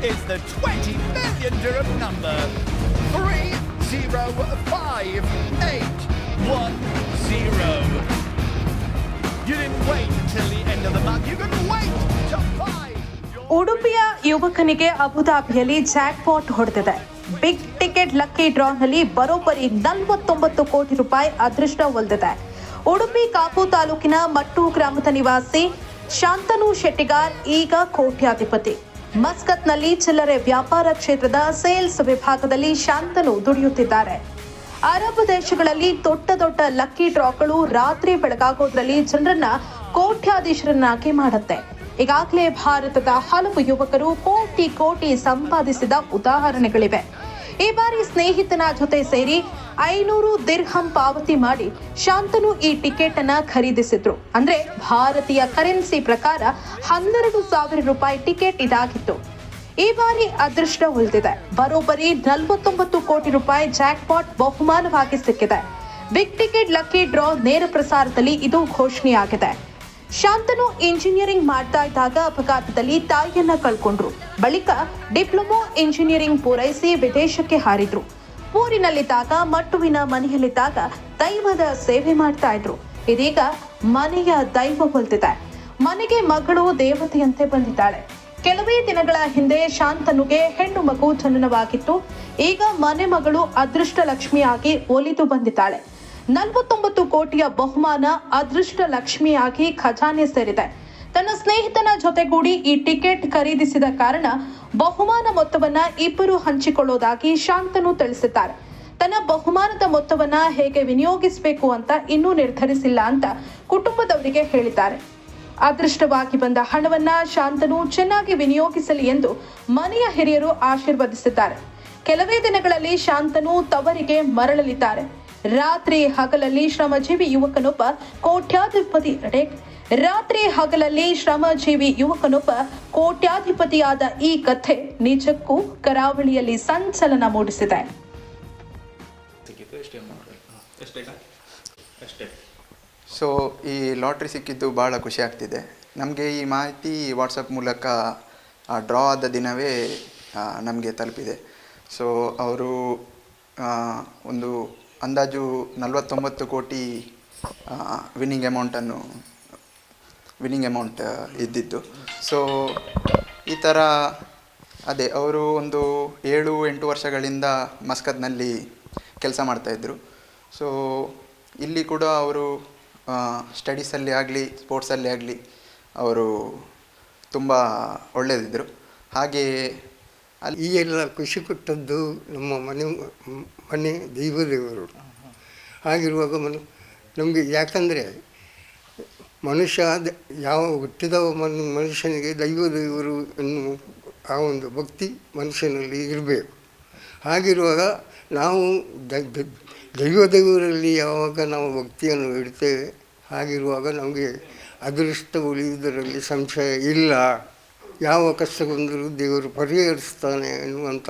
is the 20 million dirham number. 305810. You didn't wait until the end of the month. You can wait to buy. ಉಡುಪಿಯ ಯುವಕನಿಗೆ ಅಬುಧಾಬಿಯಲ್ಲಿ jackpot ಹೊಡೆದಿದೆ. Big ticket lucky ಡ್ರಾನಲ್ಲಿ ಬರೋಬ್ಬರಿ 49 ಕೋಟಿ ರೂಪಾಯಿ ಅದೃಷ್ಟ ಒಲಿದಿದೆ. ಉಡುಪಿ ಕಾಪು ತಾಲೂಕಿನ ಮಟ್ಟು ಗ್ರಾಮದ ನಿವಾಸಿ ಶಾಂತನು ಶೆಟ್ಟಿಗಾರ್ ಈಗ ಕೋಟ್ಯಾಧಿಪತಿ. ಮಸ್ಕತ್ನಲ್ಲಿ ಚಿಲ್ಲರೆ ವ್ಯಾಪಾರ ಕ್ಷೇತ್ರದ ಸೇಲ್ಸ್ ವಿಭಾಗದಲ್ಲಿ ಶಾಂತನು ದುಡಿಯುತ್ತಿದ್ದಾರೆ. ಅರಬ್ ದೇಶಗಳಲ್ಲಿ ದೊಡ್ಡ ದೊಡ್ಡ ಲಕ್ಕಿ ಡ್ರಾಗಳು ರಾತ್ರಿ ಬೆಳಗಾಗೋದ್ರಲ್ಲಿ ಜನರನ್ನ ಕೋಟ್ಯಾಧೀಶರನ್ನಾಗಿ ಮಾಡುತ್ತೆ. ಈಗಾಗಲೇ ಭಾರತದ ಹಲವು ಯುವಕರು ಕೋಟಿ ಕೋಟಿ ಸಂಪಾದಿಸಿದ ಉದಾಹರಣೆಗಳಿವೆ. ಈ ಬಾರಿ ಸ್ನೇಹಿತನ ಜೊತೆ ಸೇರಿ 500 ದಿರ್ಹಂ ಪಾವತಿ ಮಾಡಿ ಶಾಂತನು ಈ ಟಿಕೆಟ್ ಅನ್ನ ಖರೀದಿಸಿದ್ರು. ಅಂದ್ರೆ ಭಾರತೀಯ ಕರೆನ್ಸಿ ಪ್ರಕಾರ 12,000 ರೂಪಾಯಿ ಟಿಕೆಟ್ ಇದಾಗಿತ್ತು. ಈ ಬಾರಿ ಅದೃಷ್ಟ ಉಳಿದಿದೆ. ಬರೋಬ್ಬರಿ 49 ಕೋಟಿ ರೂಪಾಯಿ ಜಾಕ್ಪಾಟ್ ಬಹುಮಾನವಾಗಿ ಸಿಕ್ಕಿದೆ. ಬಿಗ್ ಟಿಕೆಟ್ ಲಕ್ಕಿ ಡ್ರಾ ನೇರ ಪ್ರಸಾರದಲ್ಲಿ ಇದು ಘೋಷಣೆಯಾಗಿದೆ. ಶಾಂತನು ಇಂಜಿನಿಯರಿಂಗ್ ಮಾಡ್ತಾ ಇದ್ದಾಗ ಅಪಘಾತದಲ್ಲಿ ತಾಯಿಯನ್ನ ಕಳ್ಕೊಂಡ್ರು. ಬಳಿಕ ಡಿಪ್ಲೊಮಾ ಇಂಜಿನಿಯರಿಂಗ್ ಪೂರೈಸಿ ವಿದೇಶಕ್ಕೆ ಹಾರಿದ್ರು. ಊರಿನಲ್ಲಿದ್ದಾಗ ಮಟ್ಟುವಿನ ಮನೆಯಲ್ಲಿದ್ದಾಗ ದೈವದ ಸೇವೆ ಮಾಡ್ತಾ ಇದ್ರು. ಇದೀಗ ಮನೆಯ ದೈವ ಹೊಲ್ತಿದೆ. ಮನೆಗೆ ಮಗಳು ದೇವತೆಯಂತೆ ಬಂದಿದ್ದಾಳೆ. ಕೆಲವೇ ದಿನಗಳ ಹಿಂದೆ ಶಾಂತನುಗೆ ಹೆಣ್ಣು ಮಗು ಜನನವಾಗಿತ್ತು. ಈಗ ಮನೆ ಮಗಳು ಅದೃಷ್ಟ ಲಕ್ಷ್ಮಿಯಾಗಿ ಒಲಿದು ಬಂದಿದ್ದಾಳೆ. 49 ಕೋಟಿಯ ಬಹುಮಾನ ಅದೃಷ್ಟ ಲಕ್ಷ್ಮಿಯಾಗಿ ಖಜಾನೆ ಸೇರಿದೆ. ತನ್ನ ಸ್ನೇಹಿತನ ಜೊತೆಗೂಡಿ ಈ ಟಿಕೆಟ್ ಖರೀದಿಸಿದ ಕಾರಣ ಬಹುಮಾನ ಮೊತ್ತವನ್ನ ಇಬ್ಬರು ಹಂಚಿಕೊಳ್ಳೋದಾಗಿ ಶಾಂತನು ತಿಳಿಸಿದ್ದಾರೆ. ತನ್ನ ಬಹುಮಾನದ ಮೊತ್ತವನ್ನ ಹೇಗೆ ವಿನಿಯೋಗಿಸಬೇಕು ಅಂತ ಇನ್ನೂ ನಿರ್ಧರಿಸಿಲ್ಲ ಅಂತ ಕುಟುಂಬದವರಿಗೆ ಹೇಳಿದ್ದಾರೆ. ಅದೃಷ್ಟವಾಗಿ ಬಂದ ಹಣವನ್ನ ಶಾಂತನು ಚೆನ್ನಾಗಿ ವಿನಿಯೋಗಿಸಲಿ ಎಂದು ಮನೆಯ ಹಿರಿಯರು ಆಶೀರ್ವದಿಸಿದ್ದಾರೆ. ಕೆಲವೇ ದಿನಗಳಲ್ಲಿ ಶಾಂತನು ತವರಿಗೆ ಮರಳಲಿದ್ದಾರೆ. ರಾತ್ರಿ ಹಗಲಲ್ಲಿ ಶ್ರಮಜೀವಿ ಯುವಕನೊಬ್ಬ ಕೋಟ್ಯಾಧಿಪತಿಯಾದ ಈ ಕಥೆ ನಿಜಕ್ಕೂ ಕರಾವಳಿಯಲ್ಲಿ ಸಂಚಲನ ಮೂಡಿಸಿದೆ. ಸೊ ಈ ಲಾಟ್ರಿ ಸಿಕ್ಕಿದ್ದು ಭಾಳ ಖುಷಿ ಆಗ್ತಿದೆ ನಮಗೆ. ಈ ಮಾಹಿತಿ ವಾಟ್ಸಪ್ ಮೂಲಕ ಡ್ರಾ ಆದ ದಿನವೇ ನಮಗೆ ತಲುಪಿದೆ. ಸೊ ಅವರು ಒಂದು ಅಂದಾಜು 49 ಕೋಟಿ ವಿನ್ನಿಂಗ್ ಅಮೌಂಟ್ ಇದ್ದಿದ್ದು. ಸೊ ಈ ಥರ ಅದೇ ಅವರು ಒಂದು 7-8 ವರ್ಷಗಳಿಂದ ಮಸ್ಕತ್ನಲ್ಲಿ ಕೆಲಸ ಮಾಡ್ತಾಯಿದ್ರು. ಸೊ ಇಲ್ಲಿ ಕೂಡ ಅವರು ಸ್ಟಡೀಸಲ್ಲಿ ಆಗಲಿ ಸ್ಪೋರ್ಟ್ಸಲ್ಲಿ ಆಗಲಿ ಅವರು ತುಂಬ ಒಳ್ಳೆಯದಿದ್ದರು. ಹಾಗೆ ಈ ಎಲ್ಲ ಖುಷಿ ಕೊಟ್ಟದ್ದು ನಮ್ಮ ಮನೆ ದೈವದೇವರು. ಹಾಗಿರುವಾಗ ನಮಗೆ ಯಾಕಂದರೆ ಮನುಷ್ಯ ಯಾವ ಹುಟ್ಟಿದ ಮನುಷ್ಯನಿಗೆ ದೈವದೇವರು ಎನ್ನುವ ಆ ಒಂದು ಭಕ್ತಿ ಮನುಷ್ಯನಲ್ಲಿ ಇರಬೇಕು. ಹಾಗಿರುವಾಗ ನಾವು ದೈವದೇವರಲ್ಲಿ ಯಾವಾಗ ನಾವು ಭಕ್ತಿಯನ್ನು ಇಡ್ತೇವೆ, ಹಾಗಿರುವಾಗ ನಮಗೆ ಅದೃಷ್ಟ ಉಳಿಯುವುದರಲ್ಲಿ ಸಂಶಯ ಇಲ್ಲ. ಯಾವ ಕಷ್ಟ ಬಂದರೂ ದೇವರು ಪರಿಹರಿಸ್ತಾನೆ ಎನ್ನುವಂಥ